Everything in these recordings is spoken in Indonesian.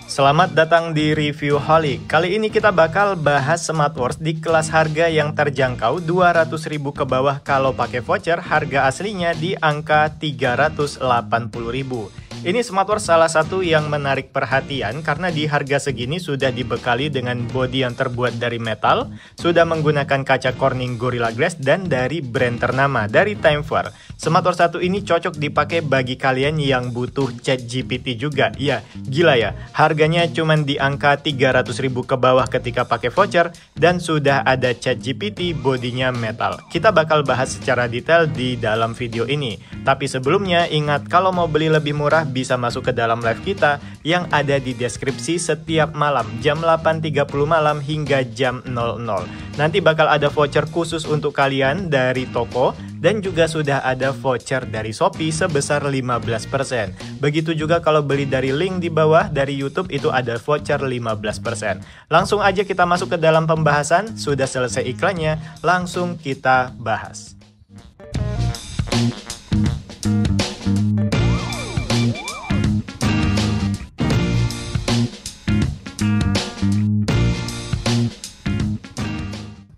Selamat datang di Review Holic. Kali ini kita bakal bahas smartwatch di kelas harga yang terjangkau 200.000 ke bawah kalau pakai voucher, harga aslinya di angka 380.000. Ini smartwatch salah satu yang menarik perhatian karena di harga segini sudah dibekali dengan bodi yang terbuat dari metal, sudah menggunakan kaca Corning Gorilla Glass dan dari brand ternama dari Timefor. Smartwatch satu ini cocok dipakai bagi kalian yang butuh ChatGPT juga. Ya, gila ya. Harganya cuma di angka 300.000 ke bawah ketika pakai voucher dan sudah ada ChatGPT, bodinya metal. Kita bakal bahas secara detail di dalam video ini. Tapi sebelumnya ingat kalau mau beli lebih murah bisa masuk ke dalam live kita yang ada di deskripsi setiap malam jam 8.30 malam hingga jam 00. Nanti bakal ada voucher khusus untuk kalian dari toko dan juga sudah ada voucher dari Shopee sebesar 15%. Begitu juga kalau beli dari link di bawah dari YouTube itu ada voucher 15%. Langsung aja kita masuk ke dalam pembahasan. Sudah selesai iklannya, langsung kita bahas.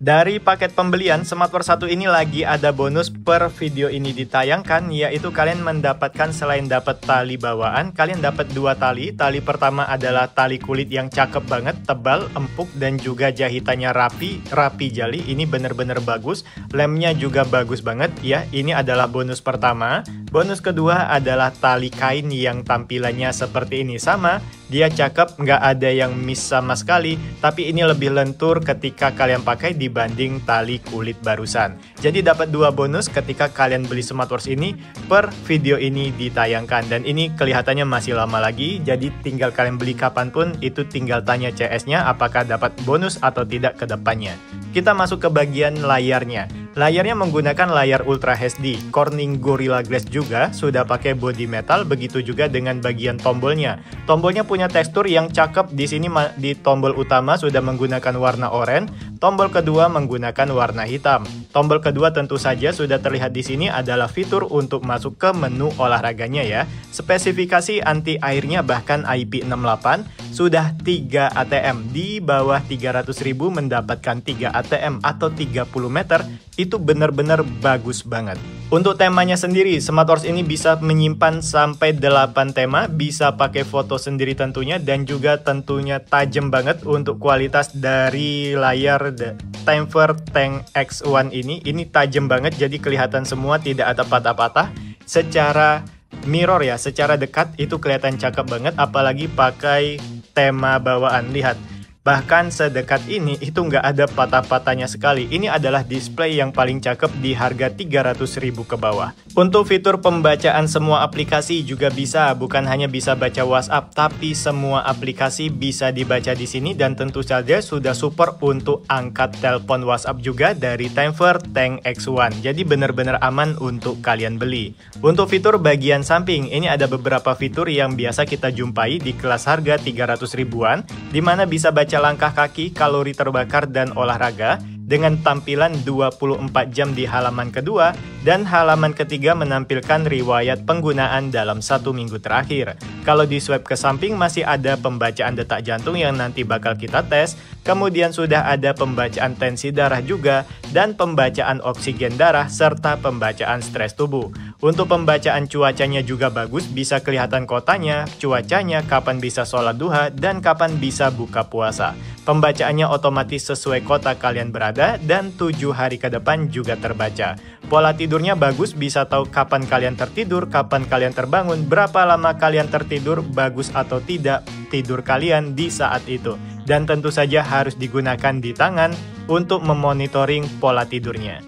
Dari paket pembelian, smartwatch satu ini lagi ada bonus per video ini ditayangkan, yaitu kalian mendapatkan selain dapat tali bawaan, kalian dapat dua tali. Tali pertama adalah tali kulit yang cakep banget, tebal, empuk, dan juga jahitannya rapi jali. Ini bener-bener bagus. Lemnya juga bagus banget ya. Ini adalah bonus pertama. Bonus kedua adalah tali kain yang tampilannya seperti ini, sama. Dia cakep, nggak ada yang miss sama sekali, tapi ini lebih lentur ketika kalian pakai dibanding tali kulit barusan. Jadi dapat dua bonus ketika kalian beli smartwatch ini per video ini ditayangkan. Dan ini kelihatannya masih lama lagi, jadi tinggal kalian beli kapanpun, itu tinggal tanya CS-nya apakah dapat bonus atau tidak ke depannya. Kita masuk ke bagian layarnya. Layarnya menggunakan layar Ultra HD, Corning Gorilla Glass juga, sudah pakai bodi metal, begitu juga dengan bagian tombolnya. Tombolnya punya tekstur yang cakep. Di sini di tombol utama sudah menggunakan warna oranye, tombol kedua menggunakan warna hitam. Tombol kedua tentu saja sudah terlihat di sini adalah fitur untuk masuk ke menu olahraganya ya. Spesifikasi anti airnya bahkan IP68, sudah 3 ATM, di bawah 300.000 mendapatkan 3 ATM atau 30 meter, itu benar-benar bagus banget. Untuk temanya sendiri, smartwatch ini bisa menyimpan sampai 8 tema, bisa pakai foto sendiri tentunya, dan juga tentunya tajam banget untuk kualitas dari layar Timefor Tank X1 ini. Ini tajam banget, jadi kelihatan semua, tidak ada patah-patah. Secara mirror ya, secara dekat itu kelihatan cakep banget, apalagi pakai tema bawaan. Lihat, bahkan sedekat ini itu nggak ada patah-patahnya sekali. Ini adalah display yang paling cakep di harga 300.000 ke bawah. Untuk fitur pembacaan semua aplikasi juga bisa, bukan hanya bisa baca WhatsApp, tapi semua aplikasi bisa dibaca di sini, dan tentu saja sudah support untuk angkat telepon WhatsApp juga dari Timefor Tank X1. Jadi benar-benar aman untuk kalian beli. Untuk fitur bagian samping, ini ada beberapa fitur yang biasa kita jumpai di kelas harga 300 ribuan, di mana bisa baca langkah kaki, kalori terbakar, dan olahraga dengan tampilan 24 jam di halaman kedua, dan halaman ketiga menampilkan riwayat penggunaan dalam 1 minggu terakhir. Kalau di swipe ke samping masih ada pembacaan detak jantung yang nanti bakal kita tes, kemudian sudah ada pembacaan tensi darah juga, dan pembacaan oksigen darah, serta pembacaan stres tubuh. Untuk pembacaan cuacanya juga bagus, bisa kelihatan kotanya, cuacanya, kapan bisa sholat duha, dan kapan bisa buka puasa. Pembacaannya otomatis sesuai kota kalian berada, dan 7 hari ke depan juga terbaca. Pola tidurnya bagus, bisa tahu kapan kalian tertidur, kapan kalian terbangun, berapa lama kalian tertidur, bagus atau tidak tidur kalian di saat itu. Dan tentu saja harus digunakan di tangan untuk memonitoring pola tidurnya.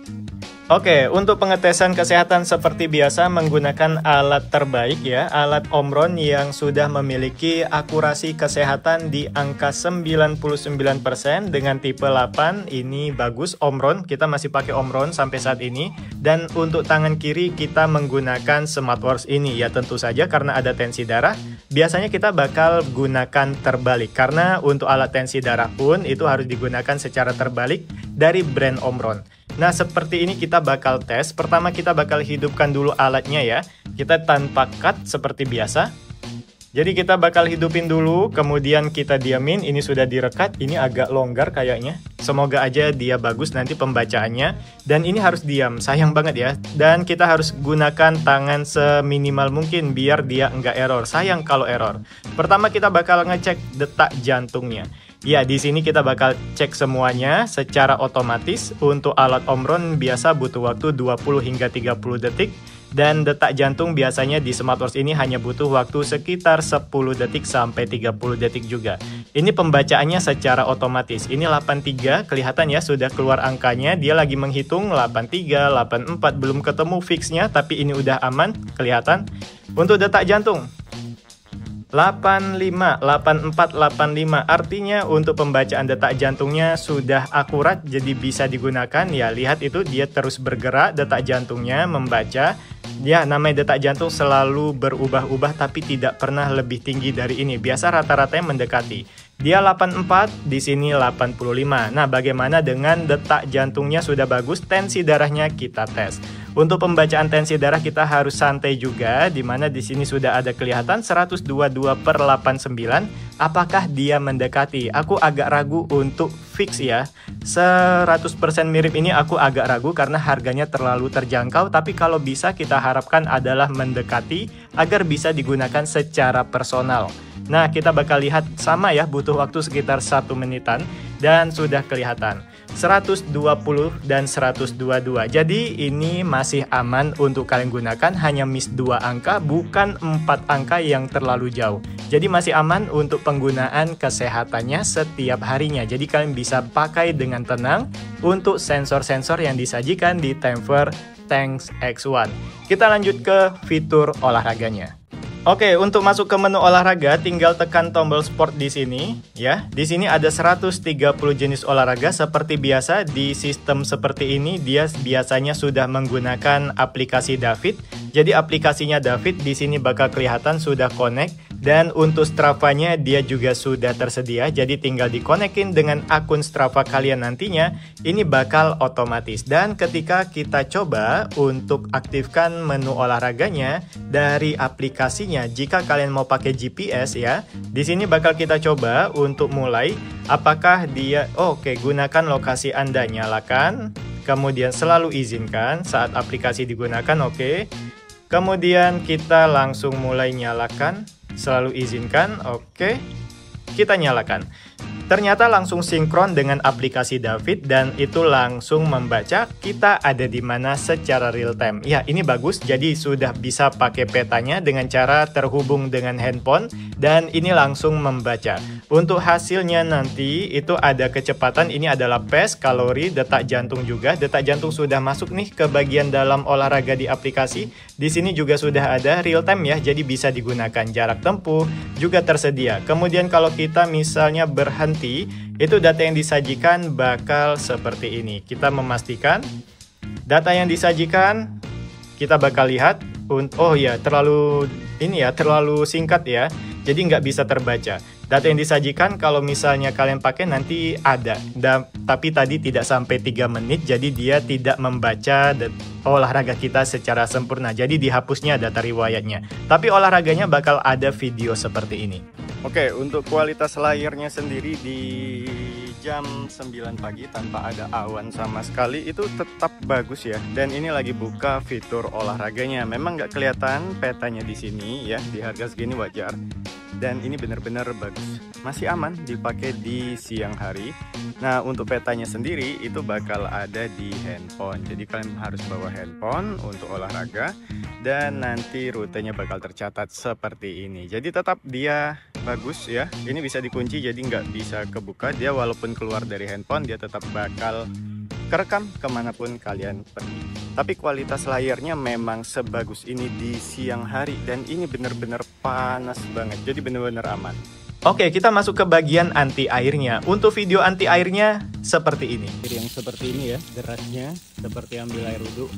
Oke, untuk pengetesan kesehatan seperti biasa menggunakan alat terbaik ya, alat Omron yang sudah memiliki akurasi kesehatan di angka 99% dengan tipe 8. Ini bagus Omron, kita masih pakai Omron sampai saat ini. Dan untuk tangan kiri kita menggunakan smartwatch ini ya, tentu saja karena ada tensi darah. Biasanya kita bakal gunakan terbalik, karena untuk alat tensi darah pun itu harus digunakan secara terbalik dari brand Omron. Nah, seperti ini kita bakal tes. Pertama kita bakal hidupkan dulu alatnya ya. Kita tanpa cut seperti biasa. Jadi kita bakal hidupin dulu, kemudian kita diamin. Ini sudah direkat, ini agak longgar kayaknya. Semoga aja dia bagus nanti pembacaannya. Dan ini harus diam, sayang banget ya. Dan kita harus gunakan tangan seminimal mungkin biar dia nggak error. Sayang kalau error. Pertama kita bakal ngecek detak jantungnya. Ya, di sini kita bakal cek semuanya secara otomatis. Untuk alat Omron biasa butuh waktu 20 hingga 30 detik. Dan detak jantung biasanya di smartwatch ini hanya butuh waktu sekitar 10 detik sampai 30 detik juga. Ini pembacaannya secara otomatis. Ini 83, kelihatan ya sudah keluar angkanya. Dia lagi menghitung 83, 84, belum ketemu fixnya, tapi ini udah aman, kelihatan. Untuk detak jantung 85, 84, 85. Artinya untuk pembacaan detak jantungnya sudah akurat, jadi bisa digunakan. Ya, lihat itu dia terus bergerak, detak jantungnya membaca. Ya, namanya detak jantung selalu berubah-ubah tapi tidak pernah lebih tinggi dari ini. Biasa rata-ratanya mendekati. Dia 84, di sini 85. Nah, bagaimana dengan detak jantungnya sudah bagus, tensi darahnya kita tes. Untuk pembacaan tensi darah kita harus santai juga, di mana di sini sudah ada kelihatan 122/89. Apakah dia mendekati? Aku agak ragu untuk fix ya. 100% mirip ini aku agak ragu karena harganya terlalu terjangkau, tapi kalau bisa kita harapkan adalah mendekati agar bisa digunakan secara personal. Nah, kita bakal lihat sama ya, butuh waktu sekitar 1 menitan dan sudah kelihatan 120 dan 122. Jadi ini masih aman untuk kalian gunakan, hanya miss 2 angka bukan 4 angka yang terlalu jauh. Jadi masih aman untuk penggunaan kesehatannya setiap harinya. Jadi kalian bisa pakai dengan tenang untuk sensor-sensor yang disajikan di Tempur Tanks X1. Kita lanjut ke fitur olahraganya. Oke, untuk masuk ke menu olahraga tinggal tekan tombol sport di sini ya. Di sini ada 130 jenis olahraga seperti biasa. Di sistem seperti ini dia biasanya sudah menggunakan aplikasi David. Jadi aplikasinya David di sini bakal kelihatan sudah connect, dan untuk Strava-nya dia juga sudah tersedia. Jadi tinggal dikonekin dengan akun Strava kalian nantinya, ini bakal otomatis. Dan ketika kita coba untuk aktifkan menu olahraganya dari aplikasinya, jika kalian mau pakai GPS ya, di sini bakal kita coba untuk mulai apakah dia oke, gunakan lokasi Anda, nyalakan, kemudian selalu izinkan saat aplikasi digunakan, oke. Kemudian kita langsung mulai nyalakan, selalu izinkan, oke. Kita nyalakan. Ternyata langsung sinkron dengan aplikasi David dan itu langsung membaca kita ada di mana secara real time. Ya, ini bagus, jadi sudah bisa pakai petanya dengan cara terhubung dengan handphone dan ini langsung membaca. Untuk hasilnya nanti itu ada kecepatan, ini adalah pace, kalori, detak jantung juga. Detak jantung sudah masuk nih ke bagian dalam olahraga di aplikasi. Di sini juga sudah ada real time ya, jadi bisa digunakan. Jarak tempuh juga tersedia. Kemudian kalau kita misalnya berhenti, itu data yang disajikan bakal seperti ini. Kita memastikan data yang disajikan kita bakal lihat. Oh ya, terlalu singkat ya, jadi nggak bisa terbaca. Data yang disajikan kalau misalnya kalian pakai nanti ada, tapi tadi tidak sampai 3 menit, jadi dia tidak membaca olahraga kita secara sempurna. Jadi dihapusnya data riwayatnya. Tapi olahraganya bakal ada video seperti ini. Oke, untuk kualitas layarnya sendiri di jam 9 pagi tanpa ada awan sama sekali itu tetap bagus ya. Dan ini lagi buka fitur olahraganya. Memang nggak kelihatan petanya di sini ya, di harga segini wajar. Dan ini benar-benar bagus, masih aman dipakai di siang hari. Nah, untuk petanya sendiri itu bakal ada di handphone, jadi kalian harus bawa handphone untuk olahraga dan nanti rutenya bakal tercatat seperti ini. Jadi tetap dia bagus ya, ini bisa dikunci jadi nggak bisa kebuka. Dia walaupun keluar dari handphone dia tetap bakal kerekam kemanapun kalian pergi. Tapi kualitas layarnya memang sebagus ini di siang hari dan ini bener-bener panas banget, jadi bener-bener aman. Oke, kita masuk ke bagian anti airnya. Untuk video anti airnya seperti ini. Yang seperti ini ya, derasnya seperti ambil air wudhu.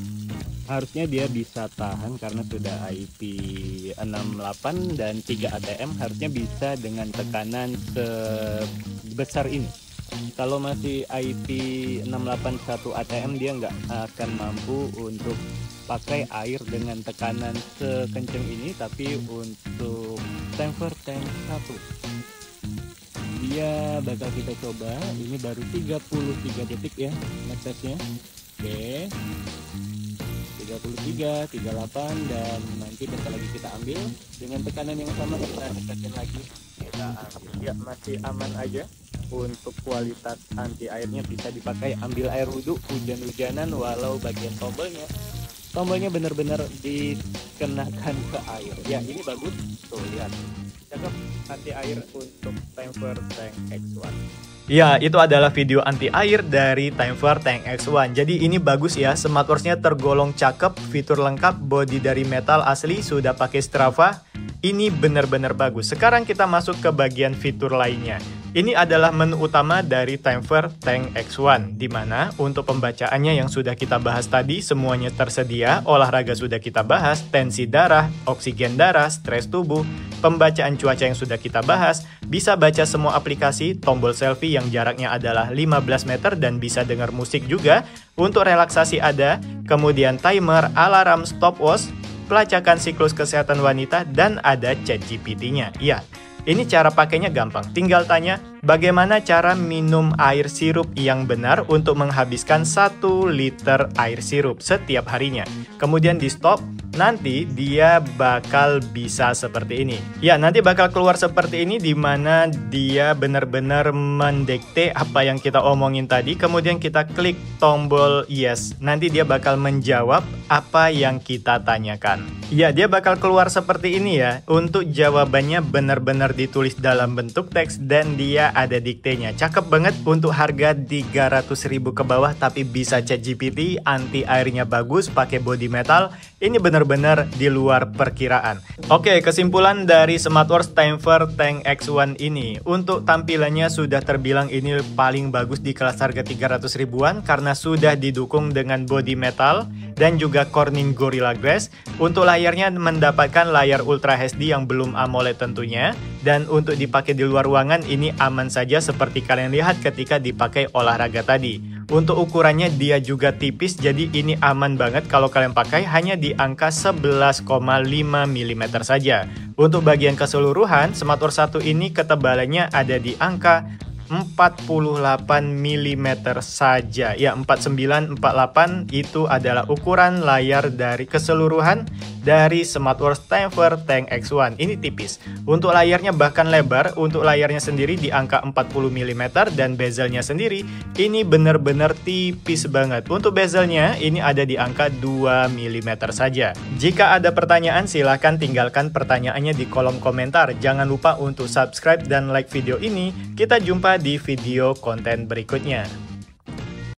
Harusnya dia bisa tahan karena sudah IP68 dan 3 ATM, harusnya bisa dengan tekanan sebesar ini. Kalau masih IP681 ATM dia nggak akan mampu untuk pakai air dengan tekanan sekencang ini, tapi untuk Temper Tank 1. Dia bakal kita coba, ini baru 33 detik ya ngetesnya. Oke, 33, 38, dan nanti bentar lagi kita ambil dengan tekanan yang sama, kita deketin lagi, kita ambil. Ya, masih aman aja. Untuk kualitas anti airnya bisa dipakai ambil air wudhu, hujan-hujanan, walau bagian tombolnya benar-benar dikenakan ke air. Ya, ini bagus, tuh lihat, cakep anti air untuk Temper Tank X1. Ya, itu adalah video anti air dari Temper Tank X1. Jadi ini bagus ya, smartwatch-nya tergolong cakep, fitur lengkap, body dari metal asli, sudah pakai Strava. Ini benar-benar bagus. Sekarang kita masuk ke bagian fitur lainnya. Ini adalah menu utama dari Temper Tank X1, di mana untuk pembacaannya yang sudah kita bahas tadi semuanya tersedia, olahraga sudah kita bahas, tensi darah, oksigen darah, stres tubuh, pembacaan cuaca yang sudah kita bahas, bisa baca semua aplikasi, tombol selfie yang jaraknya adalah 15 meter dan bisa dengar musik juga, untuk relaksasi ada, kemudian timer, alarm, stopwatch, pelacakan siklus kesehatan wanita, dan ada ChatGPT-nya. Iya. Ini cara pakainya gampang, tinggal tanya bagaimana cara minum air sirup yang benar untuk menghabiskan 1 liter air sirup setiap harinya. Kemudian di stop, nanti dia bakal bisa seperti ini. Ya, nanti bakal keluar seperti ini di mana dia benar-benar mendikte apa yang kita omongin tadi. Kemudian kita klik tombol yes, nanti dia bakal menjawab apa yang kita tanyakan. Ya, dia bakal keluar seperti ini ya. Untuk jawabannya benar-benar ditulis dalam bentuk teks dan dia ada diktenya. Cakep banget untuk harga 300.000 ke bawah tapi bisa ChatGPT, anti airnya bagus, pakai body metal. Ini benar-benar di luar perkiraan. Oke, kesimpulan dari smartwatch Temper Tank X1 ini. Untuk tampilannya sudah terbilang ini paling bagus di kelas harga 300 ribuan karena sudah didukung dengan body metal dan juga Corning Gorilla Glass. Untuk layarnya mendapatkan layar Ultra HD yang belum AMOLED tentunya. Dan untuk dipakai di luar ruangan ini aman saja seperti kalian lihat ketika dipakai olahraga tadi. Untuk ukurannya dia juga tipis, jadi ini aman banget kalau kalian pakai, hanya di angka 11,5 mm saja. Untuk bagian keseluruhan, smartwatch 1 ini ketebalannya ada di angka 48 mm saja. Ya, 4948 itu adalah ukuran layar dari keseluruhan dari smartwatch Temper Tank X1. Ini tipis. Untuk layarnya bahkan lebar. Untuk layarnya sendiri di angka 40 mm dan bezelnya sendiri ini benar-benar tipis banget. Untuk bezelnya ini ada di angka 2 mm saja. Jika ada pertanyaan silahkan tinggalkan pertanyaannya di kolom komentar. Jangan lupa untuk subscribe dan like video ini. Kita jumpa di video konten berikutnya.